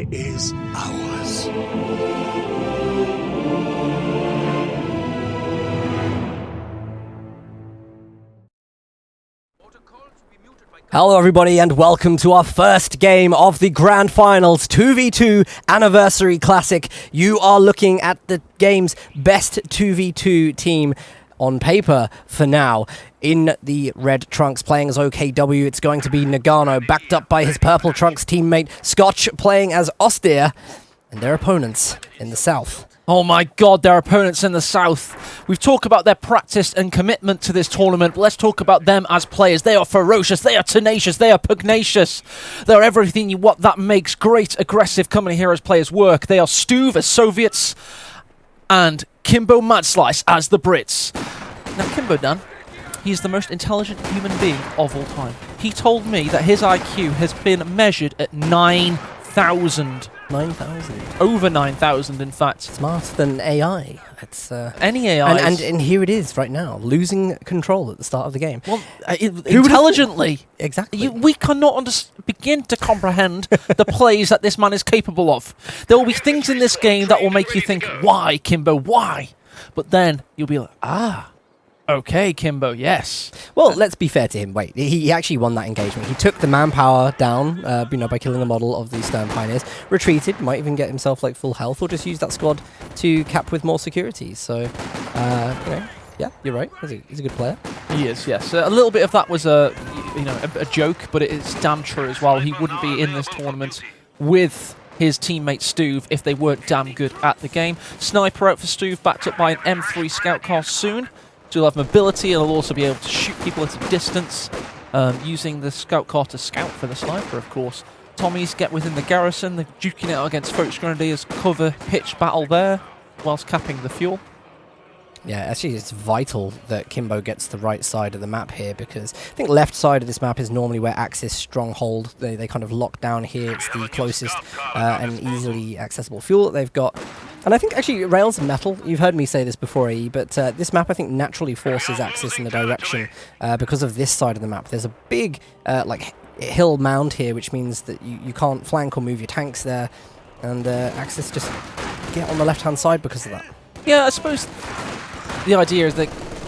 victory is ours. Hello everybody and welcome to our first game of the Grand Finals 2v2 Anniversary Classic. You are looking at the game's best 2v2 team on paper for now. In the red trunks playing as OKW, it's going to be Nagano, backed up by his purple trunks teammate Scotch playing as Austere, and their opponents in the south. Oh my god, their opponents in the south. We've talked about their practice and commitment to this tournament, but let's talk about them as players. They are ferocious, they are tenacious, they are pugnacious. They are everything that makes great, aggressive Company Heroes players work. They are Stuve as Soviets and Kimbo Madslice as the Brits. Now Kimbo Dan, he is the most intelligent human being of all time. He told me that his IQ has been measured at 9,000. 9,000. Over 9,000, in fact. Smarter than AI. It's any AI. And here it is right now, losing control at the start of the game. Well, intelligently. Exactly. We cannot begin to comprehend the plays that this man is capable of. There will be things in this game that will make you think, why, Kimbo, why? But then you'll be like, okay, Kimbo, yes. Well, let's be fair to him. Wait, he actually won that engagement. He took the manpower down, by killing the model of the Stern Pioneers, retreated, might even get himself like full health, or just use that squad to cap with more security. So, yeah, you're right. He's a good player. He is, yes. A little bit of that was a joke, but it's damn true as well. He wouldn't be in this tournament with his teammate Stuve if they weren't damn good at the game. Sniper out for Stuve, backed up by an M3 scout car soon. He'll have mobility and he'll also be able to shoot people at a distance, using the scout car to scout for the sniper, of course. Tommies get within the garrison, they're duking it out against Folks Grenadiers, cover pitch battle there, whilst capping the fuel. Yeah, actually it's vital that Kimbo gets the right side of the map here, because I think left side of this map is normally where Axis stronghold, they kind of lock down here. It's the closest and easily accessible fuel that they've got. And I think actually rails and metal, you've heard me say this before, AE, but this map I think naturally forces Axis in the direction because of this side of the map. There's a big hill mound here, which means that you can't flank or move your tanks there, and Axis just get on the left-hand side because of that. Yeah, I suppose the idea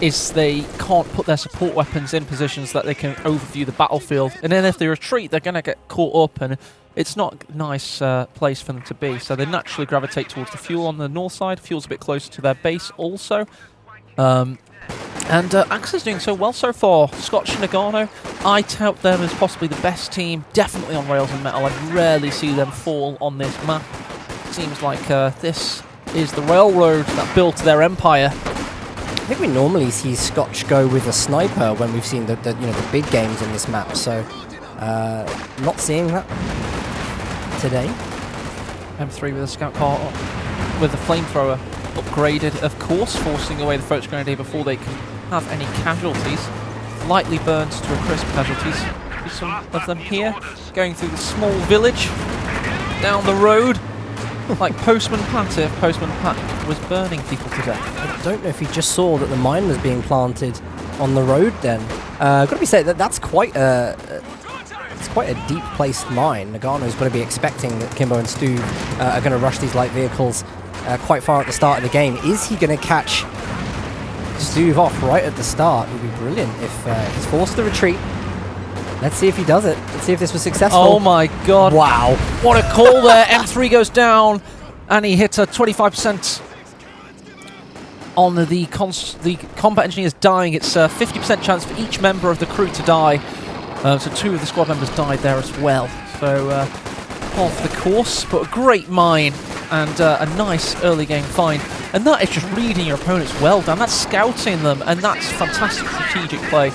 is they can't put their support weapons in positions that they can overview the battlefield, and then if they retreat, they're going to get caught up, and it's not a nice place for them to be. So they naturally gravitate towards the fuel on the north side. Fuel's a bit closer to their base also. And Axis is doing so well so far. Scotch and Nagano, I tout them as possibly the best team, definitely on rails and metal. I rarely see them fall on this map. Seems like this is the railroad that built their empire. I think we normally see Scotch go with a sniper when we've seen the big games in this map, so not seeing that today. M3 with a scout car with a flamethrower upgraded, of course, forcing away the Folks Grenadier before they can have any casualties. Lightly burned to a crisp casualties. Some of them here, going through the small village, down the road. Like Postman Pat, if Postman Pat was burning people to death. I don't know if he just saw that the mine was being planted on the road then. Gotta be said that's quite a deep placed mine. Nagano's got to be expecting that Kimbo and Stu are going to rush these light vehicles quite far at the start of the game. Is he going to catch Stu off right at the start? It would be brilliant if he's forced to retreat. Let's see if he does it. Let's see if this was successful. Oh my god. Wow. What a call there. M3 goes down and he hits a 25% on the combat engineers dying. It's a 50% chance for each member of the crew to die. So 2 of the squad members died there as well. So off the course, but a great mine and a nice early game find. And that is just reading your opponents well, Dan. That's scouting them, and that's fantastic strategic play.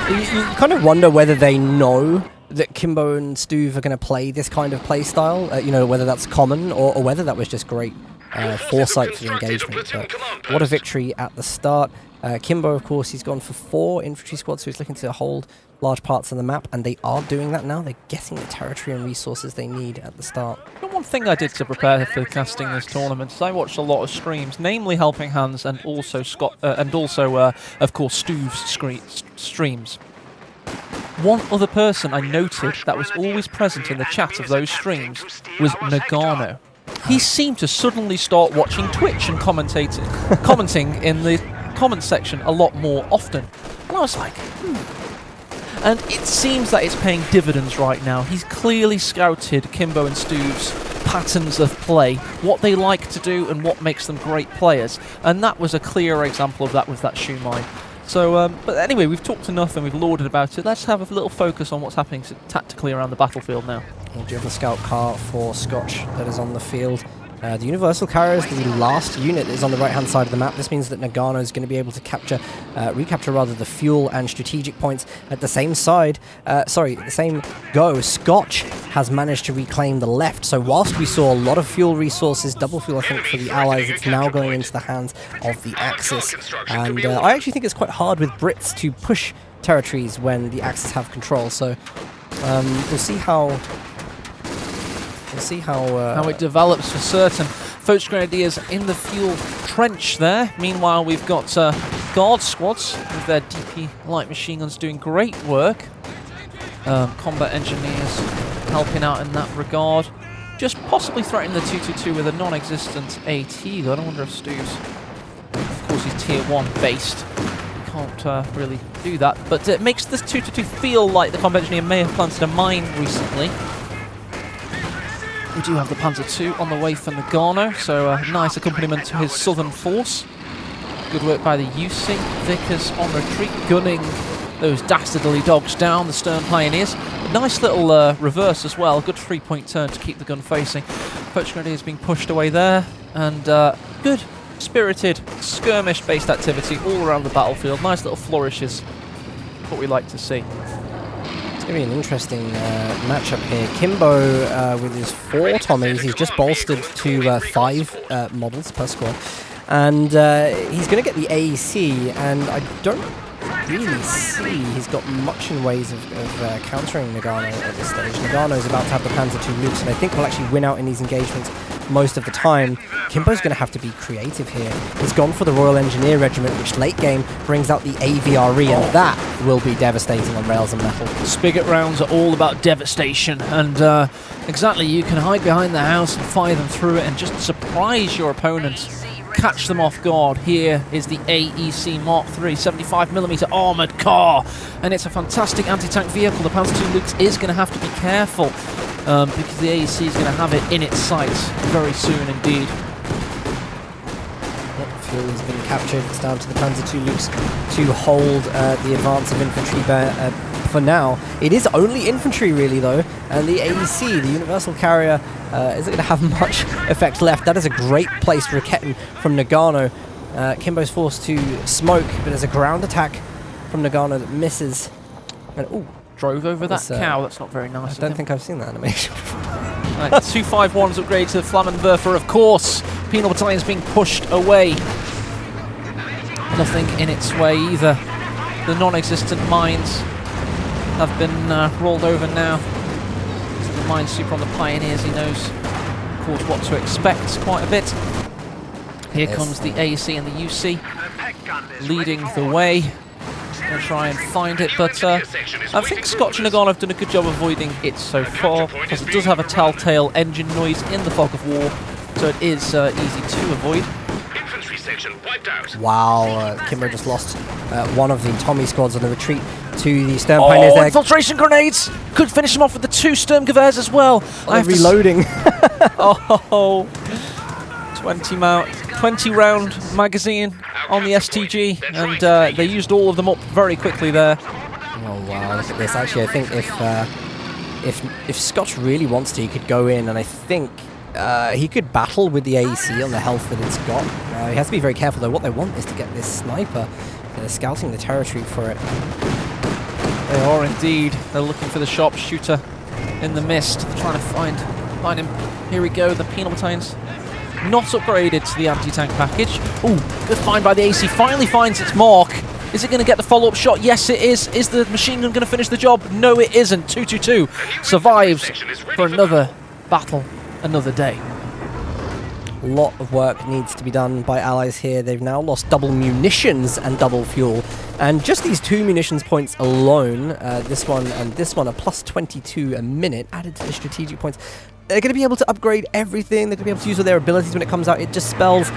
You kind of wonder whether they know that Kimbo and Stuve are going to play this kind of play style, whether that's common or whether that was just great foresight for the engagement. But what a victory at the start. Kimbo, of course, he's gone for 4 infantry squads, so he's looking to hold large parts of the map, and they are doing that now. They're getting the territory and resources they need at the start. One thing I did to prepare for casting this tournament is I watched a lot of streams, namely Helping Hands and also of course Stuve's streams. One other person I noted that was always present in the chat of those streams was Nagano. He seemed to suddenly start watching Twitch and commenting in the comment section a lot more often. And I was like, And it seems that it's paying dividends right now. He's clearly scouted Kimbo and Stu's patterns of play, what they like to do and what makes them great players. And that was a clear example of that with that Shumai. So, but anyway, we've talked enough and we've lauded about it. Let's have a little focus on what's happening tactically around the battlefield now. Well, do you have the scout car for Scotch that is on the field? The Universal Carrier is the last unit that is on the right-hand side of the map. This means that Nagano is going to be able to recapture the fuel and strategic points at the same side. The same go. Scotch has managed to reclaim the left. So whilst we saw a lot of fuel resources, double fuel I think for the Allies, it's now going into the hands of the Axis. And I actually think it's quite hard with Brits to push territories when the Axis have control. So we'll see how... how it develops for certain. Foch Grenadiers in the fuel trench there. Meanwhile, we've got guard squads with their DP light machine guns doing great work. Combat engineers helping out in that regard. Just possibly threatening the 222 with a non-existent AT gun. I wonder if Stu's... Of course, he's tier 1 based. He can't really do that. But it makes this 222 feel like the combat engineer may have planted a mine recently. We do have the Panzer II on the way for Nagano, so a nice accompaniment to his southern force. Good work by the UC. Vickers on retreat, gunning those dastardly dogs down, the Stern Pioneers. A nice little reverse as well, good 3-point turn to keep the gun facing. Foch Grenadiers being pushed away there, and good, spirited, skirmish-based activity all around the battlefield. Nice little flourishes, what we like to see. It's going to be an interesting matchup here. Kimbo with his 4 Tommies, he's just bolstered to 5 models per squad. And he's going to get the AEC, and I don't really see he's got much in ways of countering Nagano at this stage. Nagano is about to have the Panzer II nukes, and I think will actually win out in these engagements most of the time. Kimbo's going to have to be creative here. He's gone for the Royal Engineer Regiment, which late game brings out the AVRE, and that will be devastating on rails and metal. Spigot rounds are all about devastation, and exactly, you can hide behind the house and fire them through it and just surprise your opponents. Catch them off guard. Here is the AEC Mark III 75mm armoured car, and it's a fantastic anti-tank vehicle. The Panzer II Lux is going to have to be careful because the AEC is going to have it in its sights very soon indeed. Fuel has been captured. It's down to the Panzer II Lux to hold the advance of infantry for now. It is only infantry really though, and the AEC, the Universal Carrier, isn't going to have much effect left. That is a great placed Raketten from Nagano. Kimbo's forced to smoke, but there's a ground attack from Nagano that misses. And ooh, drove over that cow. That's not very nice. I don't think I've seen that animation before. Right, 251's upgrade to the Flammenwerfer, of course. Penal Battalion's being pushed away. Nothing in its way either. The non-existent mines have been rolled over now. The mine super on the Pioneers, he knows, of course, what to expect quite a bit. Here comes the AEC and the UC, leading the way. Going to try and find it, but I think Scotch and Nagano have done a good job avoiding it so far, because it does have a telltale engine noise in the fog of war, so it is easy to avoid. Wow, Kimbo just lost one of the Tommy squads on the retreat to the Stern Pioneers. Oh, infiltration grenades! Could finish him off with the 2 Sturmgewehrs as well. I'm reloading. Oh, 20 round magazine on the STG, and they used all of them up very quickly there. Oh wow, look at this. Actually, I think if Scotch really wants to, he could go in, and I think he could battle with the AEC on the health that it's got. He has to be very careful though. What they want is to get this sniper. They're scouting the territory for it. They are indeed. They're looking for the sharpshooter in the mist. They're trying to find him. Here we go. The Penal Battalion's not upgraded to the anti-tank package. Ooh, good find by the AC. Finally finds its mark. Is it going to get the follow-up shot? Yes, it is. Is the machine gun going to finish the job? No, it isn't. 222 survives for another battle, another day. A lot of work needs to be done by allies here. They've now lost double munitions and double fuel. And just these 2 munitions points alone, this one and this one, are plus 22 a minute added to the strategic points. They're going to be able to upgrade everything. They're going to be able to use all their abilities when it comes out. It just spells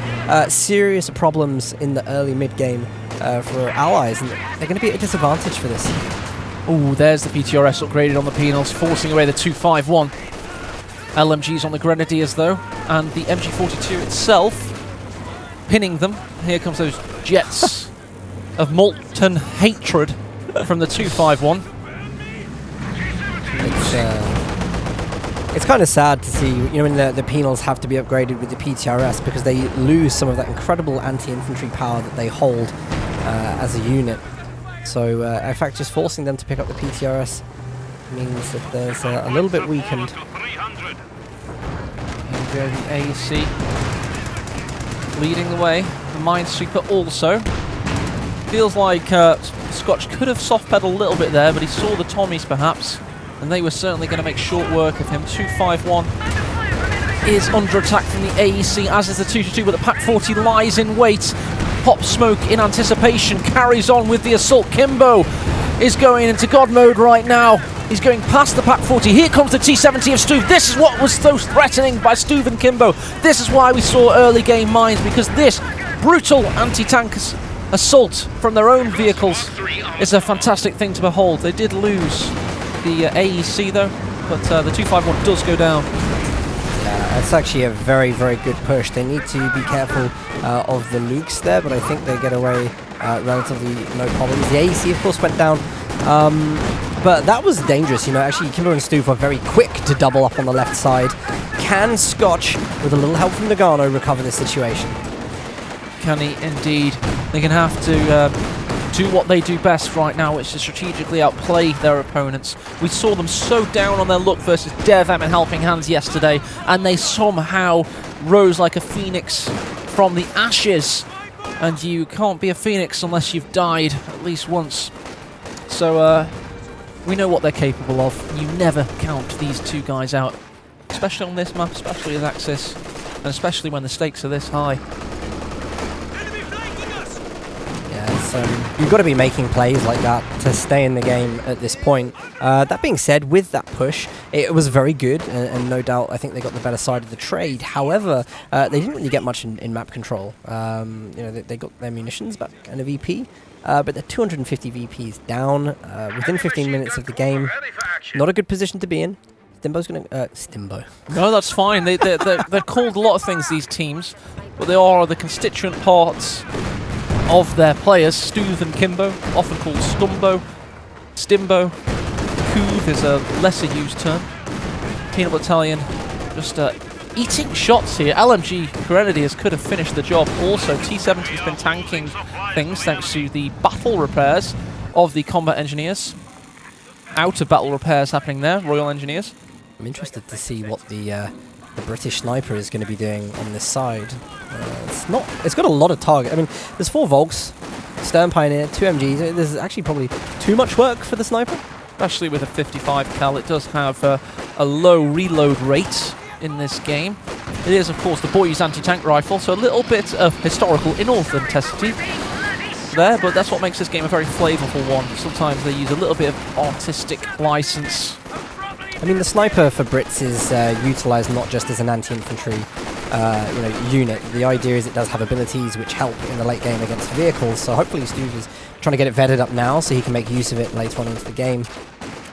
serious problems in the early mid-game for allies. And they're going to be at a disadvantage for this. Oh, there's the PTRS upgraded on the Penals, forcing away the 251. LMGs on the Grenadiers, though, and the MG42 itself pinning them. Here comes those jets of molten hatred from the 251. It's kind of sad to see, when the Penals have to be upgraded with the PTRS because they lose some of that incredible anti-infantry power that they hold as a unit. So, in fact, just forcing them to pick up the PTRS means that there's a little bit weakened. Here we go, the AEC leading the way. The Minesweeper also. Feels like Scotch could have soft-pedaled a little bit there, but he saw the Tommies perhaps, and they were certainly going to make short work of him. 251 is under attack from the AEC, as is the 222, but the PaK-40 lies in wait. Pop smoke in anticipation, carries on with the assault. Kimbo is going into God mode right now. He's going past the PaK-40. Here comes the T-70 of Stuve. This is what was so threatening by Stuve and Kimbo. This is why we saw early game mines, because this brutal anti-tank assault from their own vehicles is a fantastic thing to behold. They did lose the AEC though, but the 251 does go down. It's actually a very, very good push. They need to be careful of the Lukes there, but I think they get away relatively no problems. The AEC, of course, went down, but that was dangerous. Actually, Kimbo and Stuve were very quick to double up on the left side. Can Scotch, with a little help from Nagano, recover this situation? Can he indeed? They're going to have to do what they do best right now, which is strategically outplay their opponents. We saw them so down on their luck versus Devem and Helping Hands yesterday, and they somehow rose like a phoenix from the ashes. And you can't be a phoenix unless you've died at least once. So we know what they're capable of. You never count these two guys out, especially on this map, especially with Axis, and especially when the stakes are this high. You've got to be making plays like that to stay in the game at this point. That being said, with that push, it was very good, and no doubt I think they got the better side of the trade. However, they didn't really get much in map control. They got their munitions back and a VP, but they're 250 VPs down within 15 minutes of the game. Not a good position to be in. Stimbo's going to... Stimbo. No, that's fine. They're called a lot of things, these teams, but they are the constituent parts of their players. Stuve and Kimbo, often called Stumbo, Stimbo. Coov is a lesser used term. Peanut Battalion just eating shots here. LMG Grenadiers could have finished the job also. T-70's been tanking things thanks to the battle repairs of the combat engineers. Out of battle repairs happening there, Royal Engineers. I'm interested to see what the British sniper is going to be doing on this side. It's got a lot of target. I mean, there's 4 Volks, Stern Pioneer, 2 MGs. There's actually probably too much work for the sniper. Especially with a 55 cal, it does have a low reload rate in this game. It is, of course, the boys' anti-tank rifle, so a little bit of historical inauthenticity there, but that's what makes this game a very flavourful one. Sometimes they use a little bit of artistic license. I mean, the sniper for Brits is utilised not just as an anti-infantry unit. The idea is it does have abilities which help in the late game against vehicles, so hopefully Stuve is trying to get it vetted up now so he can make use of it later on into the game.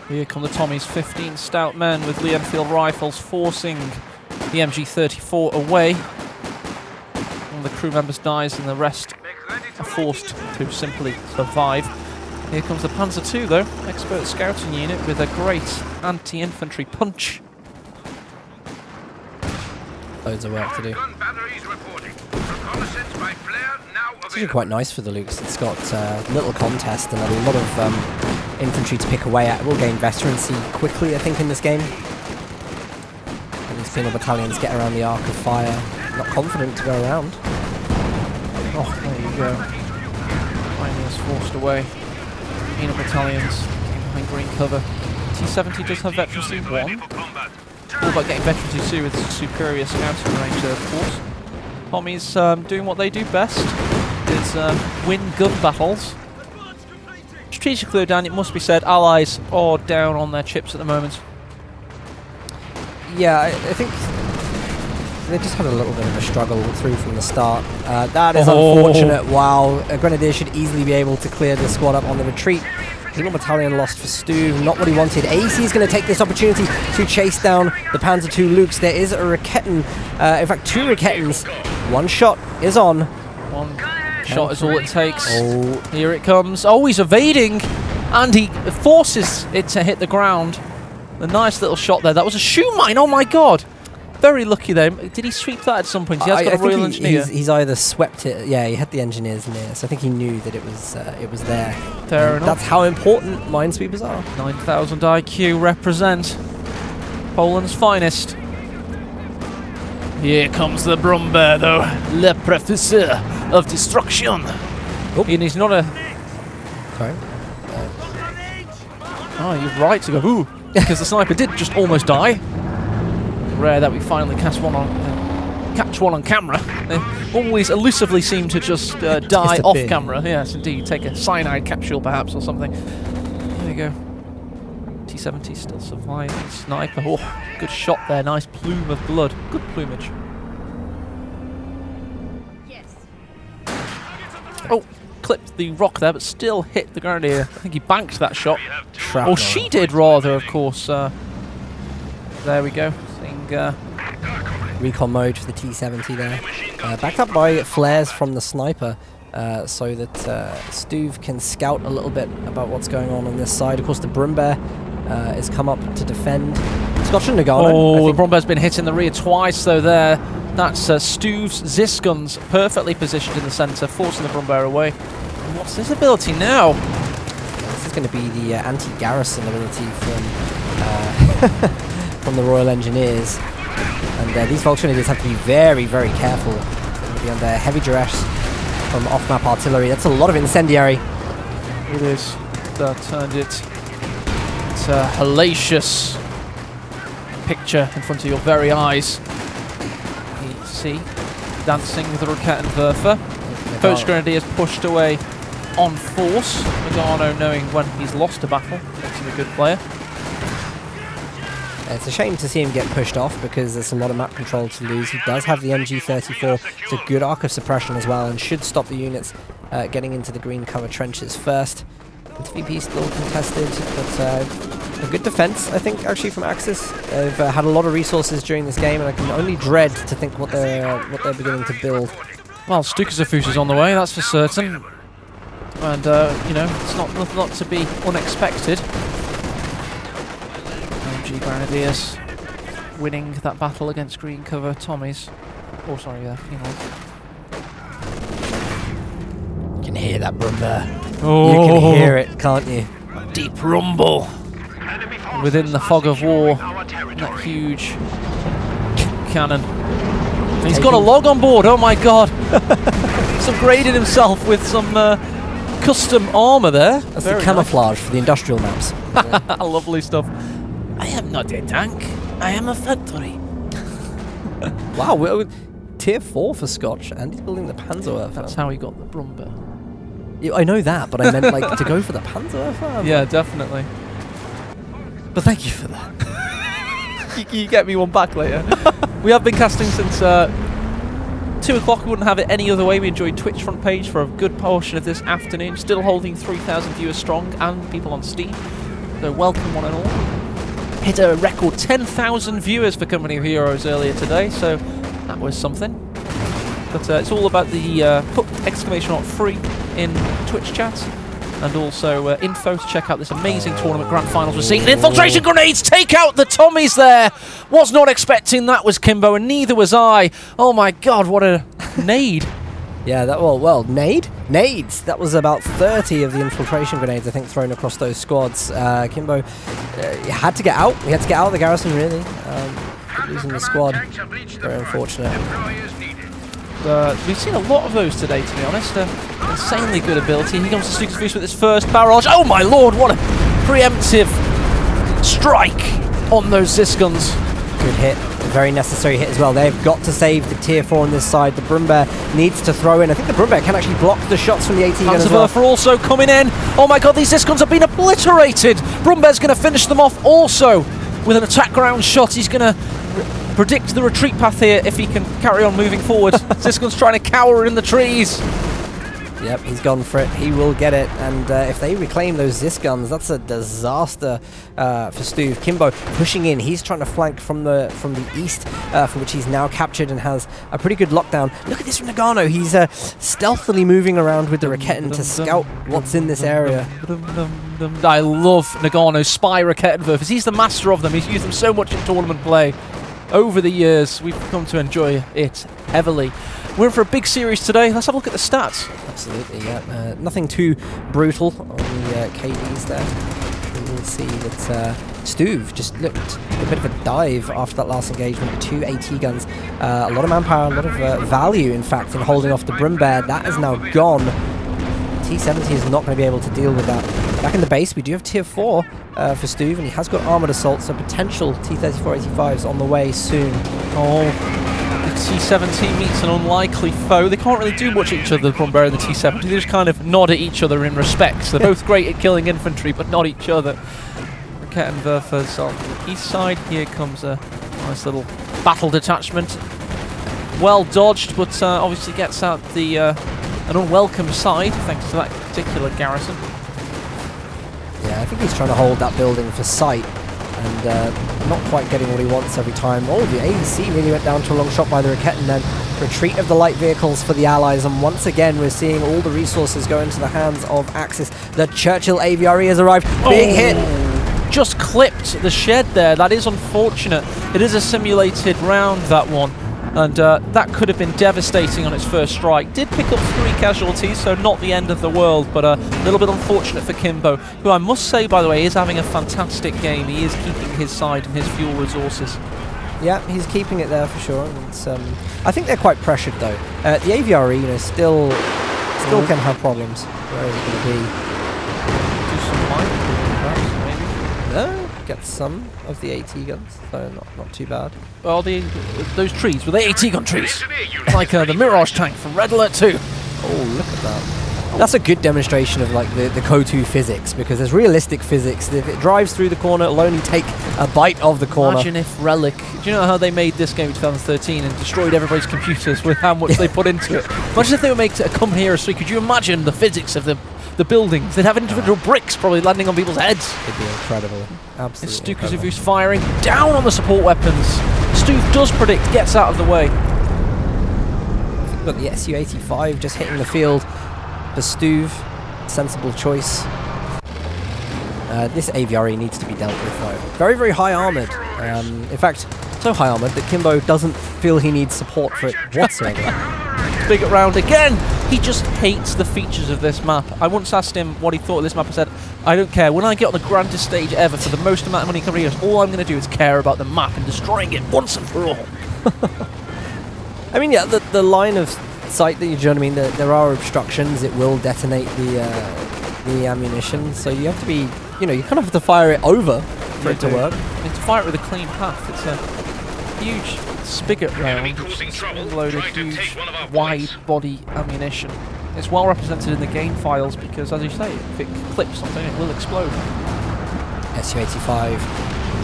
Here come the Tommies, 15 stout men with Lee Enfield rifles forcing the MG34 away. One of the crew members dies and the rest are forced to simply survive. Here comes the Panzer II though, expert scouting unit with a great anti-infantry punch. Loads of work to do. It's actually quite nice for the Lukes. It's got little contest and a lot of infantry to pick away at. It will gain veterancy quickly, I think, in this game. And these penal battalions get around the arc of fire. Not confident to go around. Oh, there you go. Pioneers forced away. Penal battalions behind green cover. T-70 does have veterancy 1. All about getting veterancy 2 with superior scouting range, of course. Tommy's doing what they do best, is win gun battles. Strategically, Dan, it must be said, allies are down on their chips at the moment. Yeah, I think they just had a little bit of a struggle through from the start. That is unfortunate. Wow, a Grenadier should easily be able to clear the squad up on the retreat. Single battalion lost for Stu, not what he wanted. AC is going to take this opportunity to chase down the Panzer II Lukes. There is a Raketen, in fact 2 Raketens. One shot is on. One shot is all it takes. Oh. Here it comes. Oh, he's evading, and he forces it to hit the ground. A nice little shot there. That was a shoe mine. Oh my god. Very lucky there. Did he sweep that at some point? He has got a Royal Engineer. He's either swept it. Yeah, he had the engineers near, so I think he knew that it was there. Fair enough. That's how important minesweepers are. 9,000 IQ represent Poland's finest. Here comes the Brumbear, though. Le Professeur of Destruction. Oh. And he's not a... Sorry? Oh, you're right to go, ooh, because the sniper did just almost die. Rare that we finally catch one on camera. They always elusively seem to just die off camera. Yes, indeed. Take a cyanide capsule, perhaps, or something. There we go. T-70 still surviving. Sniper. Oh, good shot there. Nice plume of blood. Good plumage. Yes. Oh, clipped the rock there, but still hit the Grenadier. I think he banked that shot. Shrapnel. Or she did, rather, of course. There we go. Recon mode for the T-70 there. Backed up by flares from the sniper, so that Stuve can scout a little bit about what's going on this side. Of course, the Brumbear has come up to defend. Scotch and Nagano. Oh, the Brumbear's been hit in the rear twice, though, there. That's Stuve's Zisguns perfectly positioned in the centre, forcing the Brumbear away. And what's this ability now? This is going to be the anti-garrison ability from the Royal Engineers. And these Volksgrenadiers have to be very, very careful. They're going to be under heavy duress from off-map artillery. That's a lot of incendiary. It is. That turned it. It's a hellacious picture in front of your very eyes. You see, dancing with the Raketenwerfer. Coach Grenadiers pushed away on force. Nagano, knowing when he's lost a battle, makes him a good player. It's a shame to see him get pushed off because there's a lot of map control to lose. He does have the MG34. It's a good arc of suppression as well and should stop the units getting into the green cover trenches first. VP still contested, but a good defense, I think, actually, from Axis. They've had a lot of resources during this game, and I can only dread to think what they're beginning to build. Well, Stukazafus is on the way, that's for certain. And, you know, it's not to be unexpected. MG Grenadiers winning that battle against green cover Tommies. Oh, sorry, yeah, you know. You can hear that Brumbear. Oh. You can hear it, can't you? Deep rumble within the fog of war. That huge cannon. And he's got a log on board, oh my god. He's upgraded himself with some custom armour there. That's the camouflage for the industrial maps. Lovely stuff. I am not a tank, I am a factory. Wow, we're tier 4 for Scotch, and he's building the Panzerwerfer. That's how he got the Brumbear. Yeah, I know that, but I meant like to go for the Panzerwerfer. Yeah, definitely. But thank you for that. you get me one back later. We have been casting since 2 o'clock. We wouldn't have it any other way. We enjoyed Twitch front page for a good portion of this afternoon. Still holding 3,000 viewers strong and people on Steam. So welcome one and all. Hit a record 10,000 viewers for Company of Heroes earlier today, so that was something. But it's all about the put exclamation mark free in Twitch chat, and also info to check out this amazing tournament grand finals we're seeing. Infiltration grenades take out the Tommies there. Was not expecting that, was Kimbo, and neither was I. Oh my god, what a nade. Yeah, that nades. That was about 30 of the infiltration grenades, I think, thrown across those squads. Kimbo had to get out. He had to get out of the garrison, really. Losing the squad. Very unfortunate. We've seen a lot of those today, to be honest. Insanely good ability. He comes to Stukazafus with his first barrage. Oh my lord, what a preemptive strike on those Zisguns. Good hit. A very necessary hit as well. They've got to save the tier 4 on this side. The Brumbear needs to throw in. I think the Brumbear can actually block the shots from the AT gun as well. Panzerwerfer also coming in. Oh my god, these Discons have been obliterated. Brumbear's going to finish them off also with an attack ground shot. He's going to predict the retreat path here if he can carry on moving forward. Discon's trying to cower in the trees. Yep, he's gone for it. He will get it. And if they reclaim those Zis guns, that's a disaster for Stuve. Kimbo pushing in. He's trying to flank from the east, for which he's now captured and has a pretty good lockdown. Look at this from Nagano. He's stealthily moving around with the Raketten to scout what's in this area. I love Nagano's spy Rakettenwerfers. He's the master of them. He's used them so much in tournament play. Over the years, we've come to enjoy it heavily. We're in for a big series today. Let's have a look at the stats. Absolutely, yeah. Nothing too brutal on the KDs there. You will see that Stuve just looked a bit of a dive after that last engagement. The 2 AT guns, a lot of manpower, a lot of value, in fact, in holding off the Brumbear. That is now gone. T70 is not going to be able to deal with that. Back in the base, we do have tier 4 for Stuve, and he has got armoured assault, so potential T-34-85s on the way soon. Oh, the T-70 meets an unlikely foe. They can't really do much at each other, the Brumbear and the T-70. They just kind of nod at each other in respect. So they're both great at killing infantry, but not each other. Rakettenwerfers on the east side. Here comes a nice little battle detachment. Well dodged, but obviously gets out the an unwelcome side, thanks to that particular garrison. Yeah, I think he's trying to hold that building for sight and not quite getting what he wants every time. Oh, the AEC really went down to a long shot by the Raketten then. Retreat of the light vehicles for the Allies, and once again we're seeing all the resources go into the hands of Axis. The Churchill AVRE has arrived. Big hit! Just clipped the shed there. That is unfortunate. It is a simulated round, that one. And that could have been devastating on its first strike. Did pick up 3 casualties, so not the end of the world, but a little bit unfortunate for Kimbo, who I must say, by the way, is having a fantastic game. He is keeping his side and his fuel resources. Yeah, he's keeping it there for sure. It's, I think they're quite pressured though. The AVRE, you know, still can have problems. Where is it going to be? Do some mining, perhaps, maybe. No, get some of the AT guns, so not too bad. Well, those trees were the AT gun trees, like the Mirage tank from Red Alert 2. Oh, look at that. That's a good demonstration of like the KOTU physics, because there's realistic physics. If it drives through the corner, it'll only take a bite of the corner. Imagine if Relic, do you know how they made this game in 2013 and destroyed everybody's computers with how much they put into it? Imagine if they would make a come here a street. Could you imagine the physics of the buildings? They'd have individual bricks probably landing on people's heads. It'd be incredible. Absolutely. It's Stukas who's firing down on the support weapons. Stuve does predict, gets out of the way. We've got the Su-85 just hitting the field for Stuve. Sensible choice. This AVRE needs to be dealt with though. Very, very high armoured. In fact, so high armoured that Kimbo doesn't feel he needs support for it whatsoever. Big round again. He just hates the features of this map. I once asked him what he thought of this map. I said, I don't care. When I get on the grandest stage ever for the most amount of money coming here, all I'm going to do is care about the map and destroying it once and for all. I mean, yeah, the line of sight that you know what I mean, there are obstructions. It will detonate the ammunition, so you have to be, you know, you kind of have to fire it over for it to work. You have to fire it with a clean path. It's a huge spigot round, loaded huge wide body ammunition. It's well represented in the game files because, as you say, if it clips something, it will explode. Su-85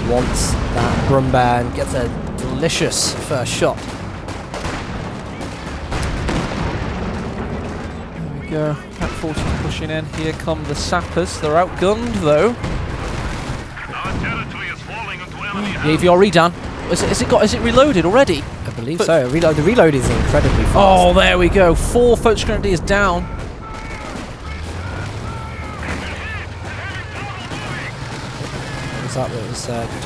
wants that Brumbear and gets a delicious first shot. There we go. Pack 40 pushing in. Here come the sappers. They're outgunned though. The AVRE down. Is it reloaded already? I believe so. The reload is incredibly fast. Oh, there we go. 4 Focus Grenadiers down. What was that? It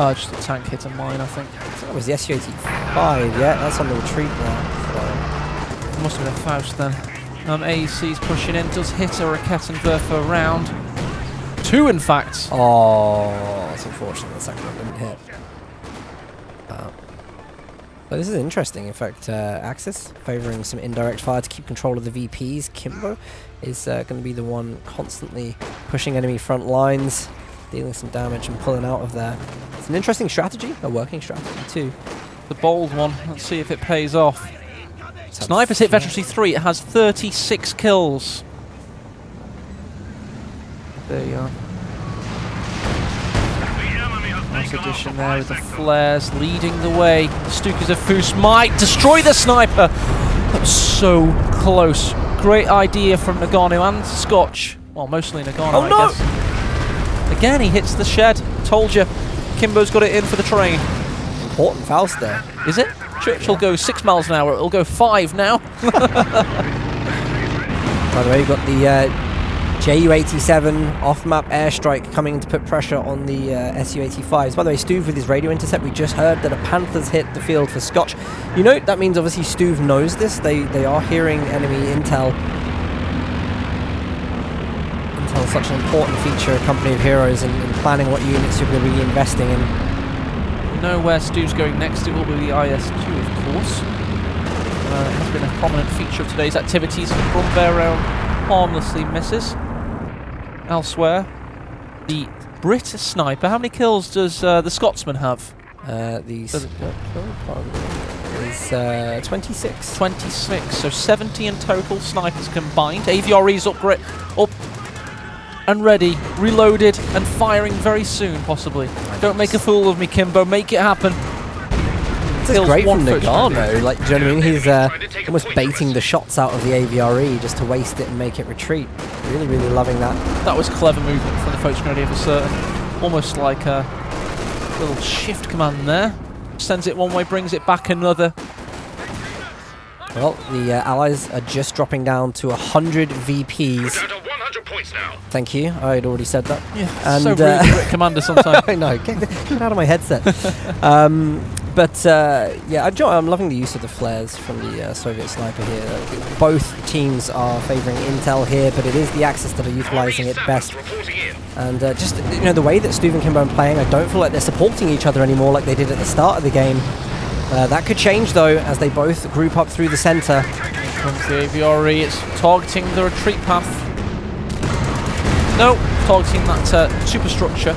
was just a tank hit a mine, I think. That was the Su-85. Yeah, that's on the retreat now. So. It must have been a Faust then. AEC's pushing in. Does hit a Rakettenwerfer round. 2, in fact. Oh, that's unfortunate. The second one didn't hit. But this is interesting. In fact, Axis favouring some indirect fire to keep control of the VPs. Kimbo is going to be the one constantly pushing enemy front lines. dealing some damage and pulling out of there. It's an interesting strategy, a working strategy too. The bold one. Let's see if it pays off. Sniper's hit Veterancy 3. It has 36 kills. There you are. Nice addition there with the flares leading the way. The Stukas of Foos might destroy the sniper. That was so close. Great idea from Nagano and Scotch. Well, mostly Nagano, I guess. Again, he hits the shed. Told you. Kimbo's got it in for the train. Important Faust there. Is it? Churchill goes 6 miles an hour. It'll go 5 now. By the way, you've got the Ju-87 off-map airstrike coming in to put pressure on the Su-85s. By the way, Stuve with his radio intercept, we just heard that a Panther's hit the field for Scotch. You know, that means obviously Stuve knows this. They are hearing enemy intel. Intel is such an important feature of Company of Heroes in planning what units you're going to be investing in. Know where Stu's going next. It will be the IS-2, of course. It has been a prominent feature of today's activities. Brumbear round harmlessly misses. Elsewhere, the Brit sniper. How many kills does the Scotsman have? Is 26. 26, so 70 in total, snipers combined. AVRE's up and ready, reloaded, and firing very soon, possibly. Don't make a fool of me, Kimbo. Make it happen. This is great from Nagano. Like, do you know what I mean? He's almost baiting the shots out of the AVRE just to waste it and make it retreat. Really, really loving that. That was clever movement from the folks from for certain. Almost like a little shift command there. Sends it one way, brings it back another. Well, the allies are just dropping down to 100 VPs. We're down to 100 points now. Thank you. I had already said that. Yeah, and, so rude, Commander, sometimes. I know. Get it out of my headset. Yeah, I'm loving the use of the flares from the Soviet sniper here. Both teams are favouring intel here, but it is the Axis that are utilising it best. And just, you know, the way that Stuve and Kimbo are playing, I don't feel like they're supporting each other anymore like they did at the start of the game. That could change, though, as they both group up through the centre. Here comes the AVRE. It's targeting the retreat path. No, targeting that superstructure.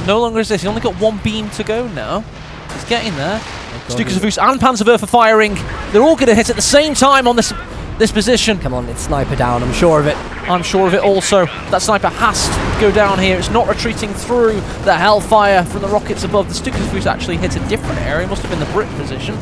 No longer is this. He's only got one beam to go now. He's getting there. Stukas and Panzerwerfer are firing. They're all going to hit at the same time on this position. Come on, it's sniper down. I'm sure of it. I'm sure of it also. That sniper has to go down here. It's not retreating through the hellfire from the rockets above. The Stukas actually hit a different area. It must have been the Brit position.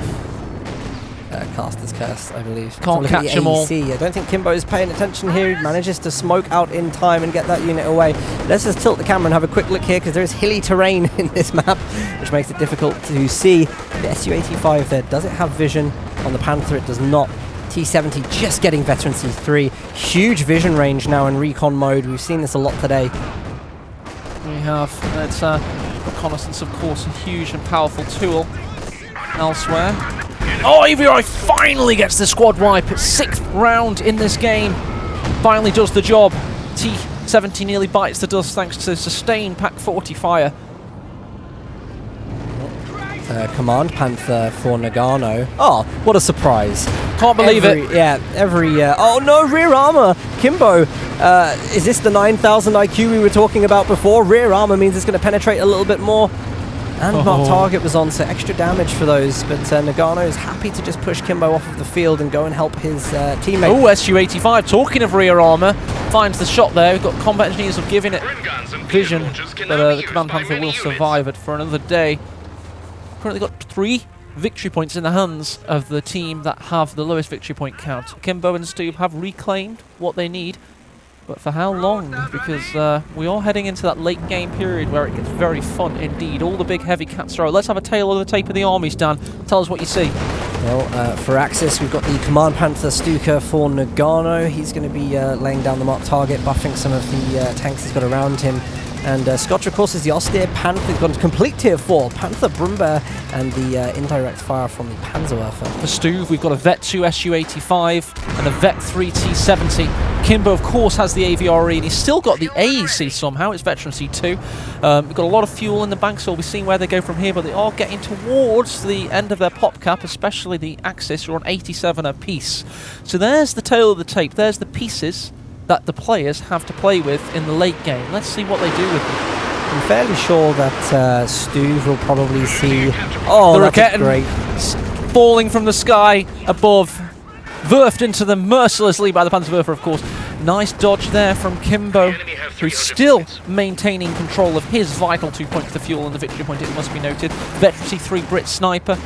Caster's Curse, I believe. Can't catch them all. I don't think Kimbo is paying attention here. He manages to smoke out in time and get that unit away. Let's just tilt the camera and have a quick look here, because there is hilly terrain in this map, which makes it difficult to see. The Su-85 there, does it have vision? On the Panther, it does not. T-70 just getting Veterancy 3. Huge vision range now in recon mode. We've seen this a lot today. We have. It's reconnaissance, of course, a huge and powerful tool. Elsewhere. Oh, AVRE finally gets the squad wipe. 6th round in this game. Finally does the job. T-70 nearly bites the dust thanks to sustained Pack 40 fire. Command Panther for Nagano. Oh, what a surprise. Can't believe it. Yeah, oh no, rear armor. Kimbo, is this the 9,000 IQ we were talking about before? Rear armor means it's going to penetrate a little bit more. And marked target was on, so extra damage for those. But Nagano is happy to just push Kimbo off of the field and go and help his teammate. Oh, Su-85, talking of rear armor, finds the shot there. We've got combat engineers of giving it vision, but the Command Panther will survive it for another day. Currently got 3 victory points in the hands of the team that have the lowest victory point count. Kimbo and Stuve have reclaimed what they need, but for how long? Because we are heading into that late game period where it gets very fun indeed. All the big heavy cats are out. Let's have a tail of the tape of the armies, Dan. Tell us what you see. Well, for Axis, we've got the Command Panther Stuka for Nagano. He's going to be laying down the marked target, buffing some of the tanks he's got around him. And Scotch, of course, is the austere Panther. He's got a complete tier 4. Panther, Brumbear, and the indirect fire from the Panzerwerfer. For Stuve, we've got a Vet 2 Su-85 and a Vet 3 T-70. Kimbo, of course, has the AVRE, and he's still got the AEC somehow. It's Veterancy 2. We've got a lot of fuel in the bank, so we'll be seeing where they go from here, but they are getting towards the end of their pop cap, especially the Axis, who are on 87 apiece. So there's the tail of the tape. There's the pieces that the players have to play with in the late game. Let's see what they do with them. I'm fairly sure that Stu will probably see... Oh, the that's Raketten great. falling from the sky above. Werfed into them mercilessly by the Panzerwerfer, of course. Nice dodge there from Kimbo, who's still maintaining control of his vital 2 points to fuel and the victory point, it must be noted. Veteran 3 Brit sniper.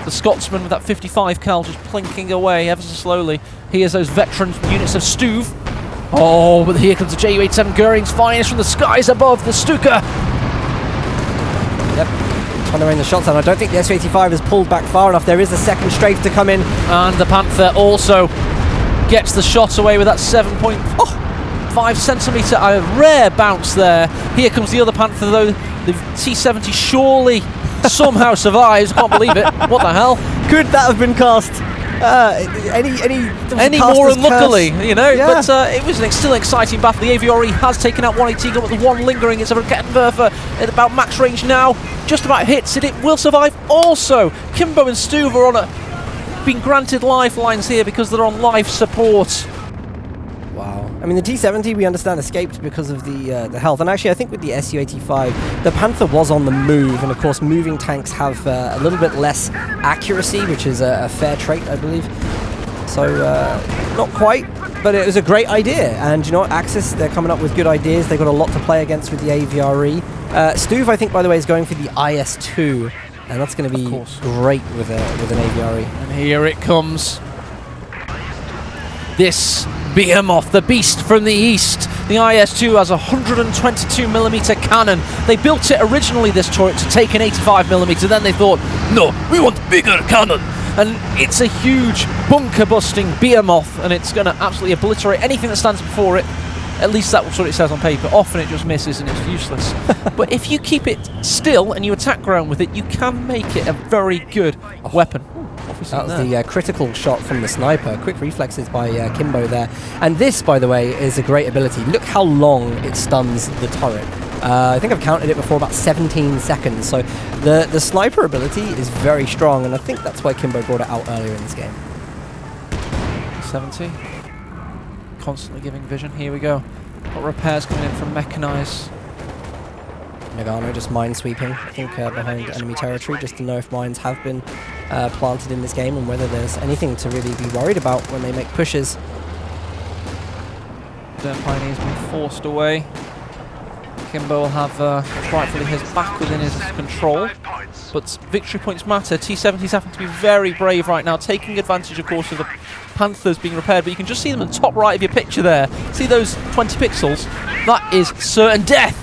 The Scotsman with that 55 cal just plinking away ever so slowly. Here's those veteran units of Stuve. Oh, but here comes the Ju-87 Goering's finest from the skies above the Stuka. Yep. Trying to rain the shots down. I don't think the Su-85 has pulled back far enough. There is a second strafe to come in. And the Panther also gets the shot away with that 7.5 centimetre. A rare bounce there. Here comes the other Panther, though. The T-70 surely somehow survives. Can't believe it. What the hell? Could that have been cast? Any more unluckily, you know, yeah. But it was still an exciting battle. The Aviary has taken out one AT gun with the one lingering. It's a Rakettenwerfer at about max range now. Just about hits it. It will survive also. Kimbo and Stuve are on being granted lifelines here because they're on life support. Wow. I mean, the T-70, we understand, escaped because of the health. And actually, I think with the Su-85, the Panther was on the move. And of course, moving tanks have a little bit less accuracy, which is a fair trait, I believe. So, not quite, but it was a great idea. And you know what, Axis, they're coming up with good ideas. They've got a lot to play against with the Aviary. Stuve, I think, by the way, is going for the IS-2. And that's going to be great with an Aviary. And here it comes. This behemoth, the beast from the east. The IS-2 has a 122mm cannon. They built it originally, this turret, to take an 85mm. Then they thought, no, we want bigger cannon. And it's a huge bunker-busting behemoth, and it's going to absolutely obliterate anything that stands before it. At least that's what it says on paper. Often it just misses and it's useless. But if you keep it still and you attack ground with it, you can make it a very good weapon. That was the critical shot from the sniper. Quick reflexes by Kimbo there. And this, by the way, is a great ability. Look how long it stuns the turret. I think I've counted it before, about 17 seconds. So the sniper ability is very strong, and I think that's why Kimbo brought it out earlier in this game. 70. Constantly giving vision. Here we go. Got repairs coming in from Mechanize. Nagano just mine sweeping, I think, behind enemy territory, just to know if mines have been planted in this game and whether there's anything to really be worried about when they make pushes. Dirt Pioneer's been forced away. Kimbo will have rightfully his back within his control, but victory points matter. T-70's having to be very brave right now, taking advantage, of course, of the Panthers being repaired, but you can just see them in the top right of your picture there. See those 20 pixels? That is certain death.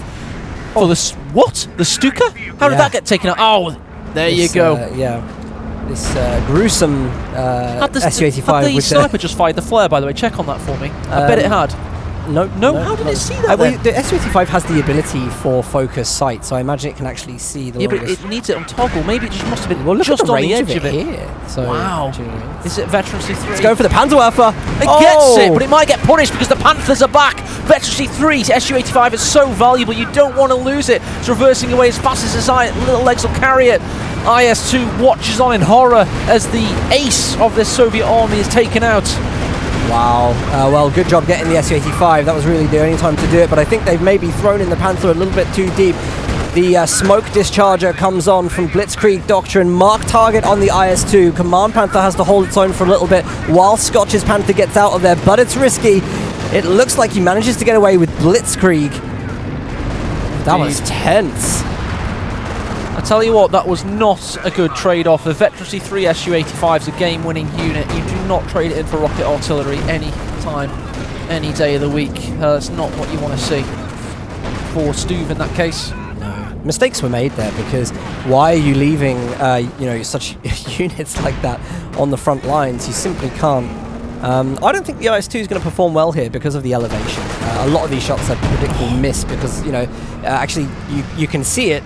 Oh, what? The Stuka? How did that get taken out? Oh, there you go. This gruesome Su-85. Had the sniper just fired the flare, by the way? Check on that for me. I bet it had. No. How did it see that? Well, the Su-85 has the ability for focus sight, so I imagine it can actually see the longest. But it needs it on toggle. Maybe it just must have been just on the edge of it. Here. So wow. Is it Veteran C3? Let's go for the Panzerwerfer. It gets it, but it might get punished because the Panthers are back. Veteran C3, Su-85 is so valuable. You don't want to lose it. It's reversing away as fast as his little legs will carry it. IS-2 watches on in horror as the ace of this Soviet army is taken out. Wow. Well, good job getting the Su-85. That was really the only time to do it, but I think they've maybe thrown in the Panther a little bit too deep. The smoke discharger comes on from Blitzkrieg Doctrine. Mark target on the IS-2. Command Panther has to hold its own for a little bit while Scotch's Panther gets out of there, but it's risky. It looks like he manages to get away with Blitzkrieg. That was tense. I tell you what, that was not a good trade-off. The Veteran C3 Su-85 is a game-winning unit. You do not trade it in for rocket artillery any time, any day of the week. That's not what you want to see for Stuve in that case. No. Mistakes were made there, because why are you leaving such units like that on the front lines? You simply can't. I don't think the IS-2 is going to perform well here because of the elevation. A lot of these shots are predictable miss because, actually you can see it.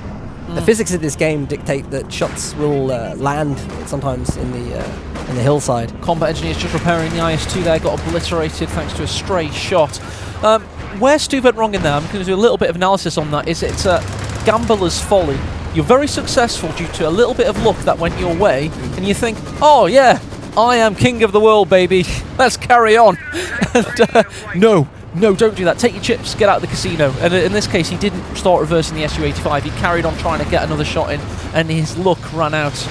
The physics of this game dictate that shots will land sometimes in the hillside. Combat engineers just repairing the IS-2 there, got obliterated thanks to a stray shot. Where Stu went wrong in there, I'm going to do a little bit of analysis on that, is it's gambler's folly. You're very successful due to a little bit of luck that went your way, and you think, oh yeah, I am king of the world, baby. Let's carry on. And no, no, don't do that. Take your chips, get out of the casino. And in this case, he didn't start reversing the Su-85. He carried on trying to get another shot in, and his luck ran out.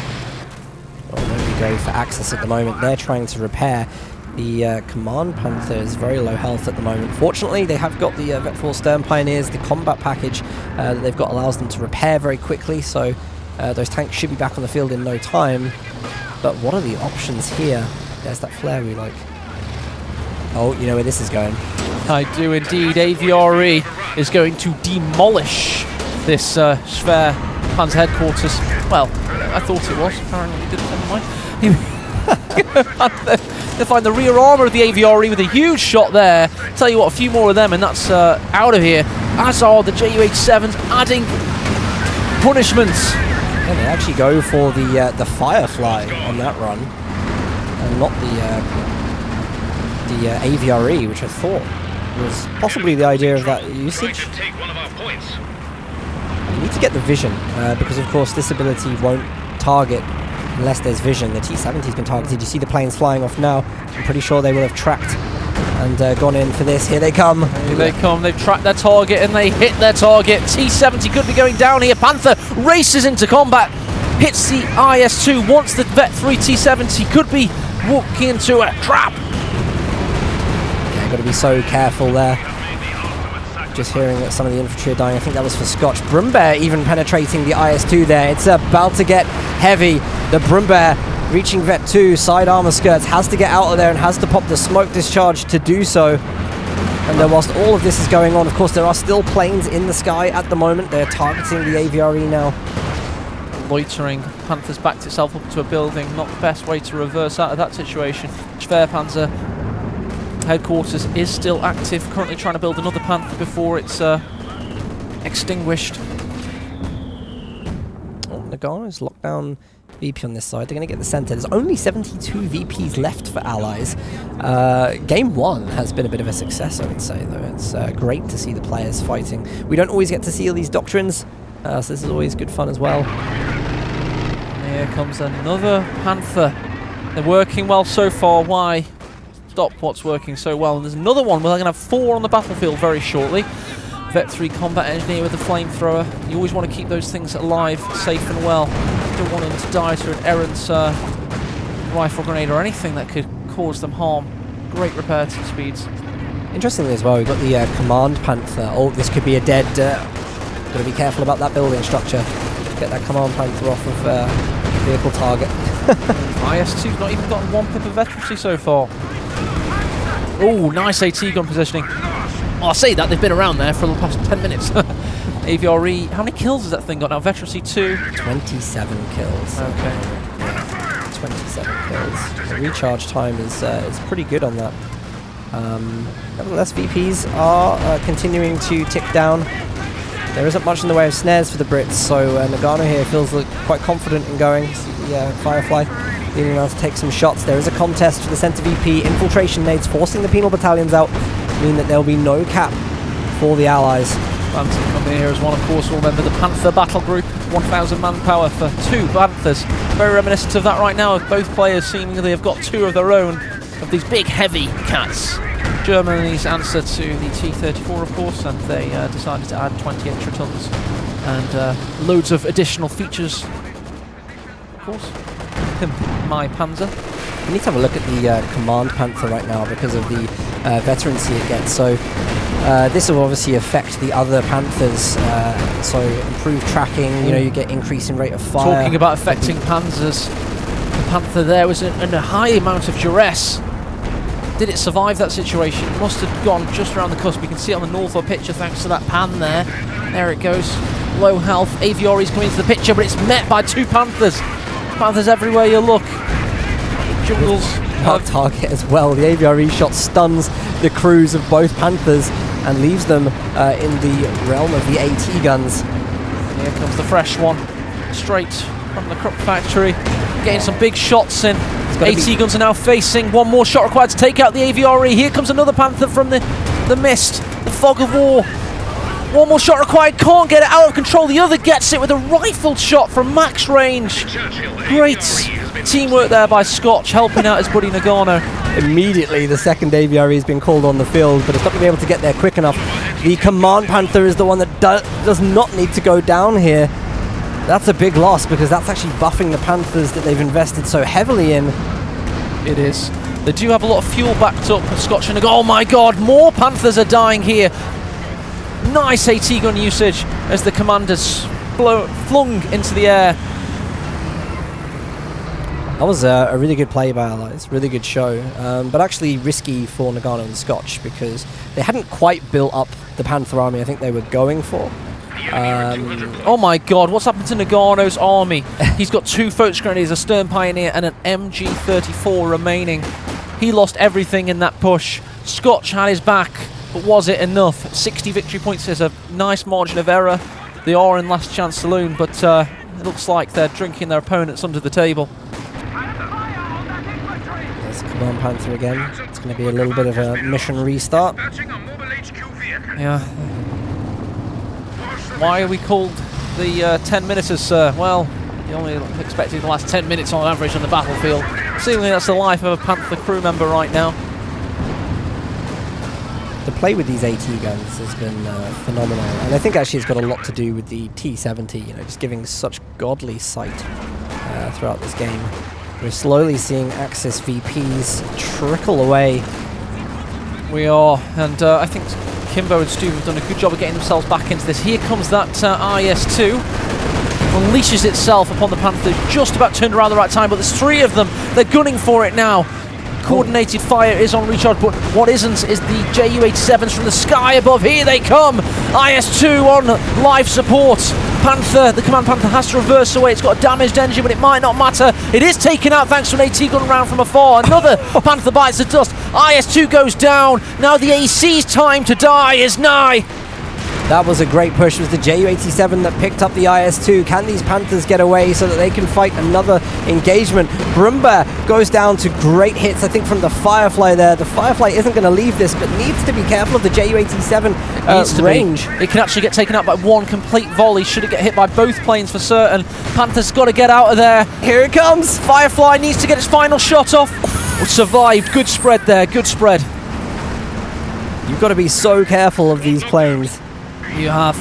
Well, there we go for Axis at the moment. They're trying to repair. The Command Panther is very low health at the moment. Fortunately, they have got the Vet 4 Stern Pioneers. The combat package that they've got allows them to repair very quickly, so those tanks should be back on the field in no time. But what are the options here? There's that flare we like. Oh, you know where this is going. I do indeed. AVRE is going to demolish this Schwer Panzer headquarters. Well, I thought it was. Apparently it didn't. Never mind. They find the rear armour of the AVRE with a huge shot there. Tell you what, a few more of them and that's out of here. As are the Ju-87s adding punishments. Yeah, they actually go for the Firefly on that run, and not the AVRE, which I thought was possibly the idea of that usage. You need to get the vision, because of course this ability won't target unless there's vision. The T-70's been targeted. You see the planes flying off now. I'm pretty sure they will have tracked and gone in for this. Here they come. Here they come. They've tracked their target and they hit their target. T-70 could be going down here. Panther races into combat. Hits the IS-2. Wants the Vet 3 T-70. Could be walking into a trap. Yeah, got to be so careful there. Just hearing that some of the infantry are dying. I think that was for Scotch. Brumbear even penetrating the IS-2 there. It's about to get heavy. The Brumbear reaching Vet 2, side armor skirts, has to get out of there and has to pop the smoke discharge to do so. And then whilst all of this is going on, of course, there are still planes in the sky at the moment. They're targeting the AVRE now. Loitering. Panther's backed itself up to a building. Not the best way to reverse out of that situation. Schwerpanzer headquarters is still active. Currently trying to build another Panther before it's extinguished. Oh, Nagano's locked down VP on this side. They're going to get the center. There's only 72 VPs left for allies. Game 1 has been a bit of a success, I would say, though. It's great to see the players fighting. We don't always get to see all these doctrines, so this is always good fun as well. Here comes another Panther. They're working well so far. Why stop what's working so well? And there's another one. We're going to have 4 on the battlefield very shortly. Vet 3 combat engineer with the flamethrower. You always want to keep those things alive, safe and well. You don't want them to die to an errant rifle grenade or anything that could cause them harm. Great repair speeds. Interestingly as well, we've got the Command Panther. Oh, this could be a dead... got to be careful about that building structure. Get that Command Panther off of vehicle target. IS-2's not even gotten 1 pip of veterancy so far. Oh, nice AT gun positioning. Oh, I'll say that, they've been around there for the past 10 minutes. AVRE, how many kills has that thing got now? Veterancy 2? 27 kills. Okay. Yeah, 27 kills. The recharge time is pretty good on that. Nevertheless, VPs are continuing to tick down. There isn't much in the way of snares for the Brits, so Nagano here feels quite confident in going. The Firefly leading around to take some shots. There is a contest for the center VP. Infiltration nades forcing the penal battalions out mean that there will be no cap for the Allies. Panther coming here as one, of course, will remember the Panther battle group. 1,000 manpower for 2 Panthers. Very reminiscent of that right now. Both players seemingly have got 2 of their own, of these big, heavy cats. Germany's answer to the T-34, of course, and they decided to add 20 extra tons and loads of additional features, of course. My Panzer. We need to have a look at the Command Panther right now because of the veterancy it gets. So this will obviously affect the other Panthers. So improved tracking, you know, you get increase in rate of fire. Talking about affecting Panzers, the Panther there was in a high amount of duress. Did it survive that situation? It must have gone just around the cusp. You can see it on the northward picture thanks to that pan there. There it goes. Low health. AVRE's coming into the picture, but it's met by 2 Panthers. Panthers everywhere you look. Jungles. Mark target as well. The AVRE shot stuns the crews of both Panthers and leaves them in the realm of the AT guns. Here comes the fresh one. Straight from the Krupp factory. Getting some big shots in. AT guns are now facing. 1 more shot required to take out the AVRE. Here comes another Panther from the mist. The fog of war. 1 more shot required. Can't get it out of control. The other gets it with a rifled shot from max range. Great teamwork there by Scotch, helping out his buddy Nagano. Immediately, the second AVRE has been called on the field, but it's not going to be able to get there quick enough. The Command Panther is the one that does not need to go down here. That's a big loss, because that's actually buffing the Panthers that they've invested so heavily in. It is. They do have a lot of fuel backed up. Scotch and oh my god, more Panthers are dying here. Nice AT gun usage as the Commanders flung into the air. That was a really good play by Allies, really good show, but actually risky for Nagano and Scotch because they hadn't quite built up the Panther army I think they were going for. Oh my god, what's happened to Nagano's army? He's got 2 Focus Grenadiers, a Stern Pioneer and an MG34 remaining. He lost everything in that push. Scotch had his back, but was it enough? 60 victory points is a nice margin of error. They are in last chance saloon, but it looks like they're drinking their opponents under the table. There's Command Panther again. It's going to be a little bit of a mission restart. Yeah. Why are we called the 10 minuters, sir? Well, you're only expecting the last 10 minutes on average on the battlefield. Seemingly that's the life of a Panther crew member right now. The play with these AT guns has been phenomenal, and I think actually it's got a lot to do with the T-70, you know, just giving such godly sight throughout this game. We're slowly seeing Axis VPs trickle away. We are, and I think Kimbo and Stu have done a good job of getting themselves back into this. Here comes that IS-2. Unleashes itself upon the Panther, just about turned around the right time, but there's 3 of them. They're gunning for it now. Coordinated fire is on recharge, but what isn't is the Ju-87s from the sky above. Here they come! IS-2 on life support. Panther, the Command Panther has to reverse away. It's got a damaged engine, but it might not matter. It is taken out thanks to an AT gun round from afar. Another Panther bites the dust. IS-2 goes down. Now the AC's time to die is nigh. That was a great push. It was the Ju-87 that picked up the IS-2. Can these Panthers get away so that they can fight another engagement? Brumba goes down to great hits, I think, from the Firefly there. The Firefly isn't going to leave this, but needs to be careful of the Ju-87 range. It can actually get taken out by 1 complete volley. Should it get hit by both planes for certain. Panther's got to get out of there. Here it comes. Firefly needs to get its final shot off. Survived. Good spread there. Good spread. You've got to be so careful of these planes. You have.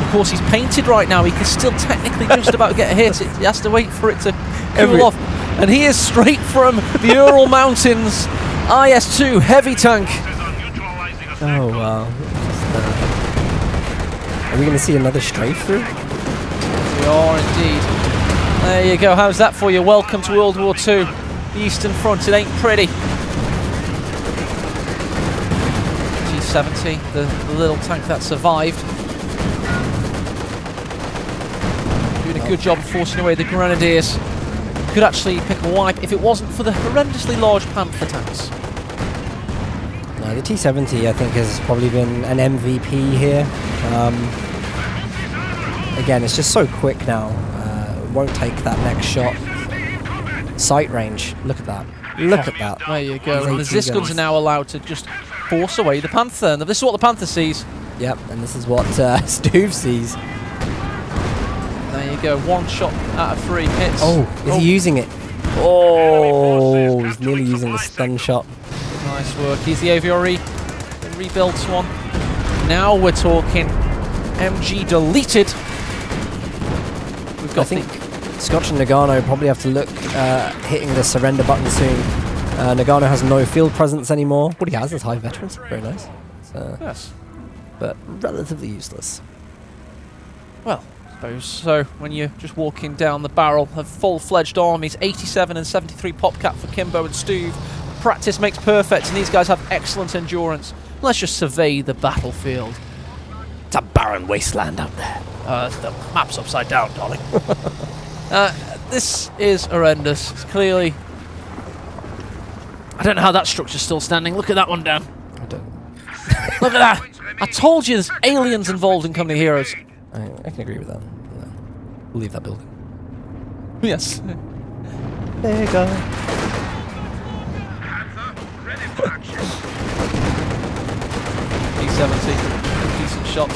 Of course, he's painted right now. He can still technically just about get a hit. He has to wait for it to cool off. And he is straight from the Ural Mountains. IS-2 heavy tank. Oh, wow. Are we going to see another strafe through? We are indeed. There you go. How's that for you? Welcome to World War II. The Eastern Front. It ain't pretty. T-70, the little tank that survived. Doing a good job of forcing away the Grenadiers. Could actually pick a wipe if it wasn't for the horrendously large Panther tanks. No, the T-70 I think has probably been an MVP here. Again, it's just so quick now. Won't take that next shot. Sight range, look at that. Look at that. There you go. And the Ziskuns are now allowed to just force away the Panther. And this is what the Panther sees. Yep, and this is what Stuve sees. There you go. 1 shot out of 3 hits. Oh, is he using it? Oh, he's nearly using the stun shot. Nice work. He's the AVRE. The rebuilt one. Now we're talking MG deleted. We've got, I think, Scotch and Nagano probably have to look hitting the surrender button soon. Nagano has no field presence anymore. What he has is high veterans. Very nice. Yes. But relatively useless. Well, I suppose so. When you're just walking down the barrel of full-fledged armies, 87 and 73 pop cap for Kimbo and Stuve. Practice makes perfect, and these guys have excellent endurance. Let's just survey the battlefield. It's a barren wasteland out there. The map's upside down, darling. This is horrendous. It's clearly... I don't know how that structure's still standing. Look at that one down. I don't. Look at that. I told you there's aliens involved in Company Heroes. I can agree with that. Yeah. We'll leave that building. Yes. There you go. T-70. Decent shots.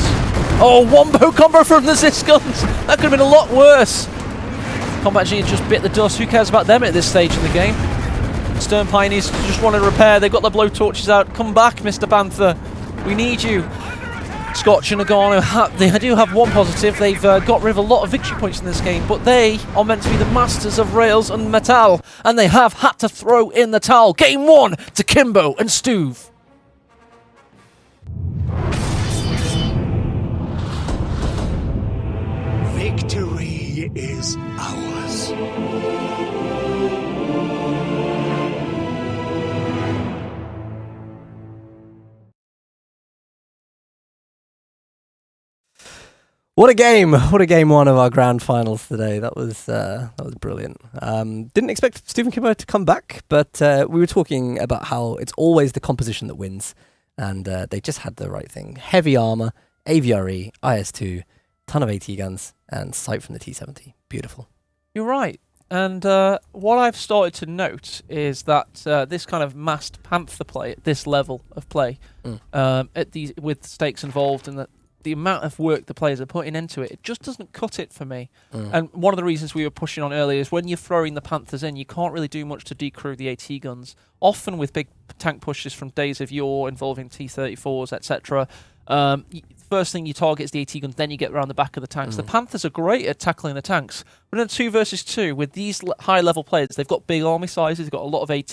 Oh, wombo combo from the Ziskuns. That could have been a lot worse. Combat Genius just bit the dust. Who cares about them at this stage in the game? Stern Pioneers just want to repair. They've got the blowtorches out. Come back, Mr. Panther. We need you. Scotch and Nagano, they do have one positive. They've got rid of a lot of victory points in this game, but they are meant to be the masters of rails and metal, and they have had to throw in the towel. Game 1 to Kimbo and Stuve. Victory is ours. What a game! What a game one of our grand finals today. That was brilliant. Didn't expect Stephen Kimbo to come back, but we were talking about how it's always the composition that wins, and they just had the right thing. Heavy armor, AVRE, IS-2, ton of AT guns, and sight from the T-70. Beautiful. You're right. And what I've started to note is that this kind of massed Panther play at this level of play, with stakes involved and the amount of work the players are putting into it, it just doesn't cut it for me. And one of the reasons we were pushing on earlier is when you're throwing the Panthers in, you can't really do much to decrew the AT guns. Often with big tank pushes from days of yore involving T-34s, etc., first thing you target is the AT guns, then you get around the back of the tanks. The Panthers are great at tackling the tanks, but in a 2 versus 2, with these high-level players, they've got big army sizes, they've got a lot of AT,